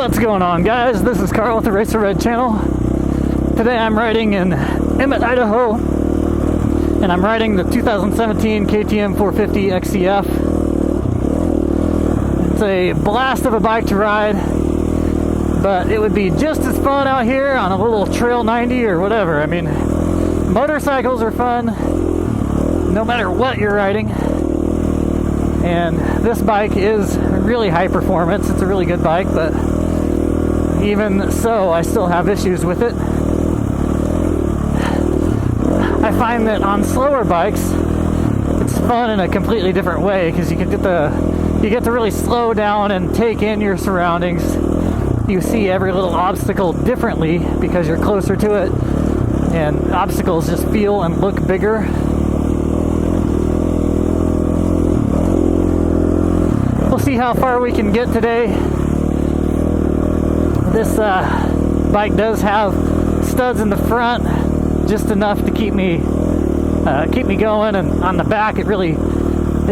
What's going on, guys? This is Carl with the Racerred channel. Today I'm riding in Emmett, Idaho, and I'm riding the 2017 KTM 450XCF. It's a blast of a bike to ride, but it would be just as fun out here on a little Trail 90 or whatever. I mean, motorcycles are fun no matter what you're riding, and this bike is really high performance. It's a really good bike, but even so, I still have issues with it. I find that on slower bikes, it's fun in a completely different way because you get to really slow down and take in your surroundings. You see every little obstacle differently because you're closer to it, and obstacles just feel and look bigger. We'll see how far we can get today. This bike does have studs in the front, just enough to keep me going, and on the back it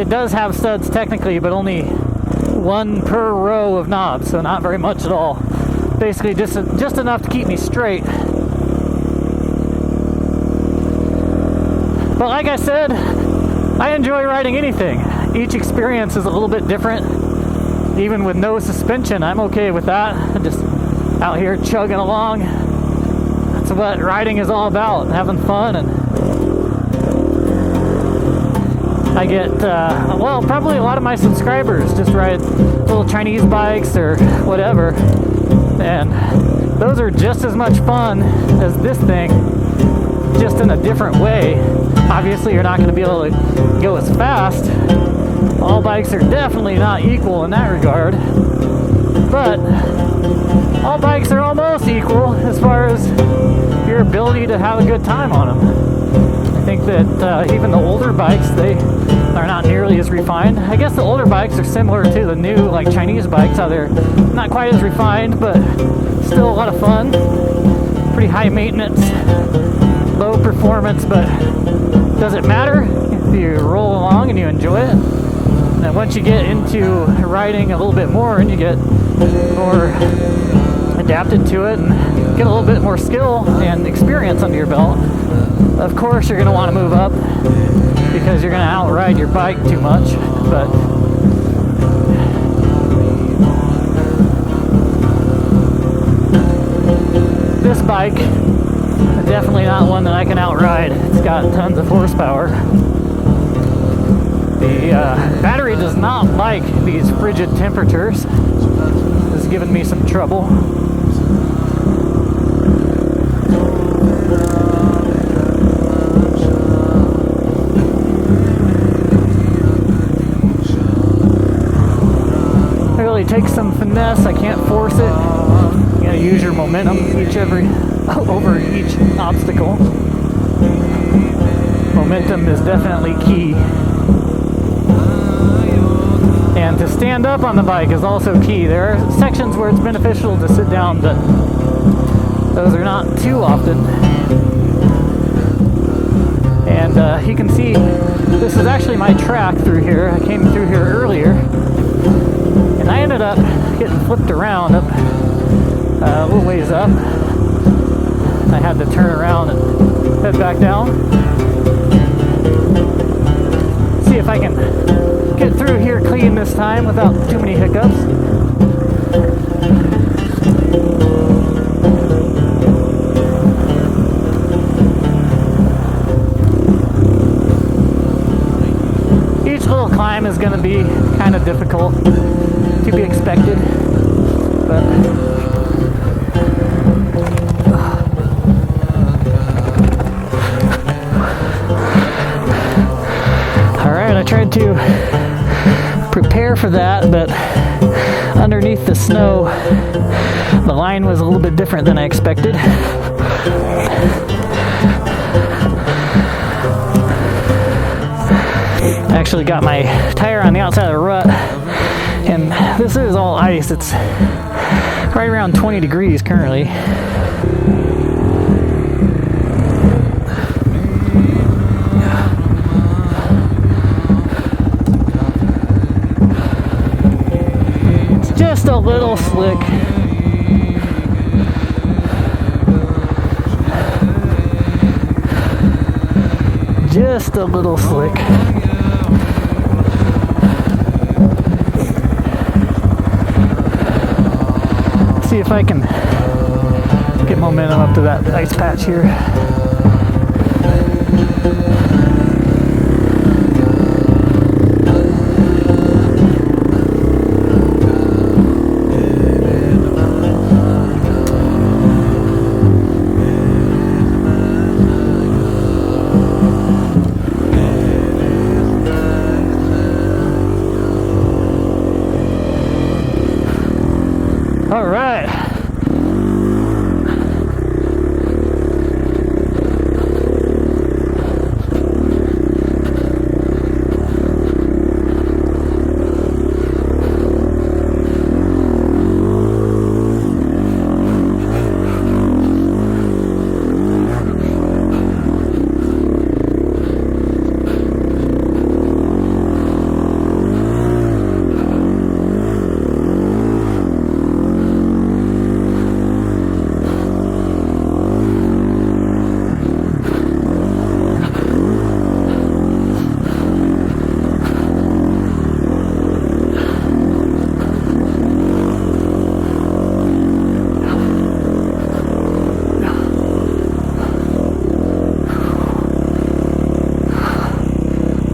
does have studs technically, but only one per row of knobs, so not very much at all. Basically just enough to keep me straight. But like I said, I enjoy riding anything. Each experience is a little bit different. Even with no suspension, I'm okay with that. I'm just out here chugging along. That's what riding is all about, having fun. And I get, probably a lot of my subscribers just ride little Chinese bikes or whatever, and those are just as much fun as this thing, just in a different way. Obviously, you're not going to be able to go as fast. All bikes are definitely not equal in that regard, but all bikes are almost equal as far as your ability to have a good time on them. I think that even the older bikes, they are not nearly as refined. I guess the older bikes are similar to the new, like, Chinese bikes out there. Not quite as refined, but still a lot of fun. Pretty high maintenance, low performance, but does it matter if you roll along and you enjoy it? And once you get into riding a little bit more and you get more adapted to it and get a little bit more skill and experience under your belt, of course you're going to want to move up because you're going to outride your bike too much. But this bike is definitely not one that I can outride. It's got tons of horsepower. The battery does not like these frigid temperatures. It's given me some trouble. It really takes some finesse. I can't force it. You gotta use your momentum over each obstacle. Momentum is definitely key. And to stand up on the bike is also key. There are sections where it's beneficial to sit down, but those are not too often. And you can see this is actually my track through here. I came through here earlier, and I ended up getting flipped around up a little ways up. I had to turn around and head back down. See if I can get through here clean this time without too many hiccups. Each little climb is going to be kind of difficult, to be expected, but I tried to prepare for that, but underneath the snow, the line was a little bit different than I expected. I actually got my tire on the outside of the rut, and this is all ice. It's right around 20 degrees currently. Just a little slick. just a little slick. See if I can get momentum up to that ice patch here. All right.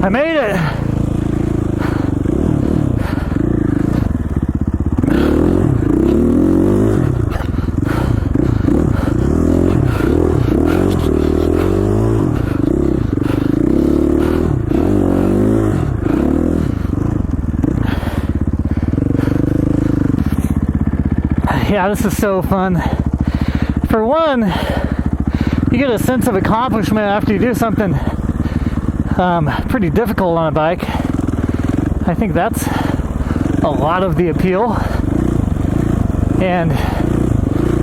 I made it! Yeah, this is so fun. For one, you get a sense of accomplishment after you do something pretty difficult on a bike. I think that's a lot of the appeal. And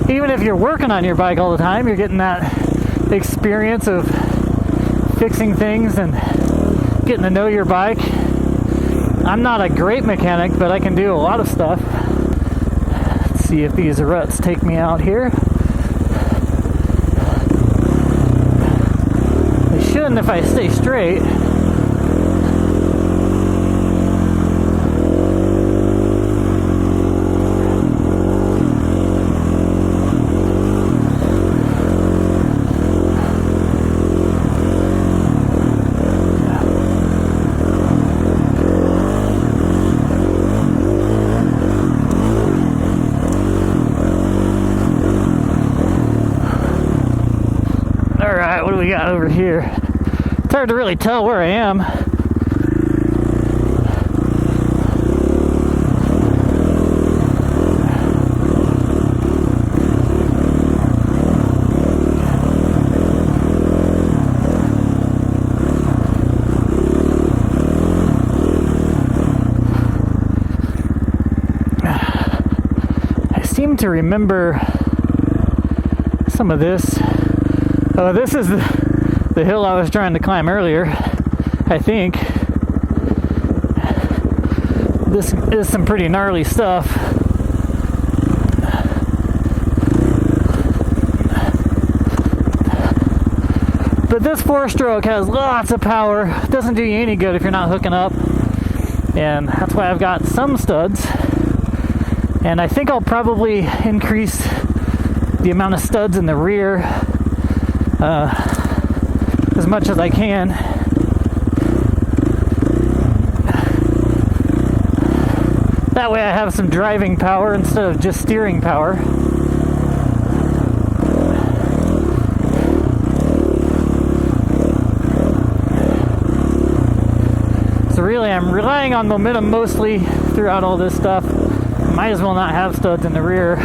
even if you're working on your bike all the time, you're getting that experience of fixing things and getting to know your bike. I'm not a great mechanic, but I can do a lot of stuff. Let's see if these ruts take me out here. They shouldn't if I stay straight. Alright, what do we got over here? It's hard to really tell where I am. I seem to remember some of this. Oh, this is the hill I was trying to climb earlier, I think. This is some pretty gnarly stuff. But this 4-stroke has lots of power. Doesn't do you any good if you're not hooking up. And that's why I've got some studs. And I think I'll probably increase the amount of studs in the rear as much as I can. That way I have some driving power instead of just steering power. So really I'm relying on momentum mostly throughout all this stuff. Might as well not have studs in the rear.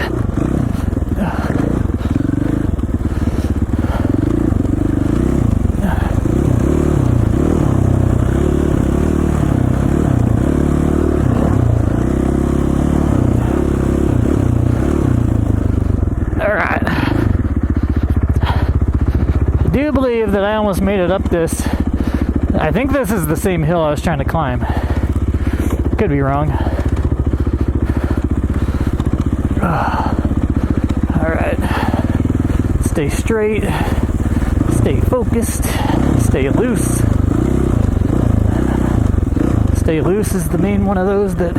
Alright. I do believe that I almost made it up this. I think this is the same hill I was trying to climb. Could be wrong. Alright. Stay straight. Stay focused. Stay loose. Stay loose is the main one of those that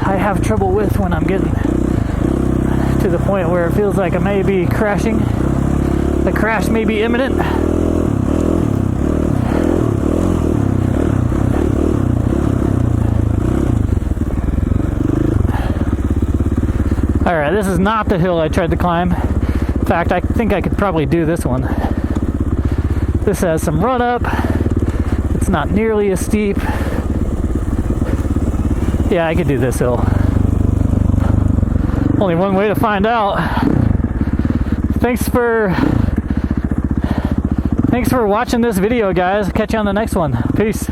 I have trouble with when I'm getting to the point where it feels like I may be crashing. The crash may be imminent. Alright, this is not the hill I tried to climb. In fact, I think I could probably do this one. This has some run up. It's not nearly as steep. Yeah, I could do this hill. Only one way to find out. Thanks for watching this video, guys. Catch you on the next one. Peace.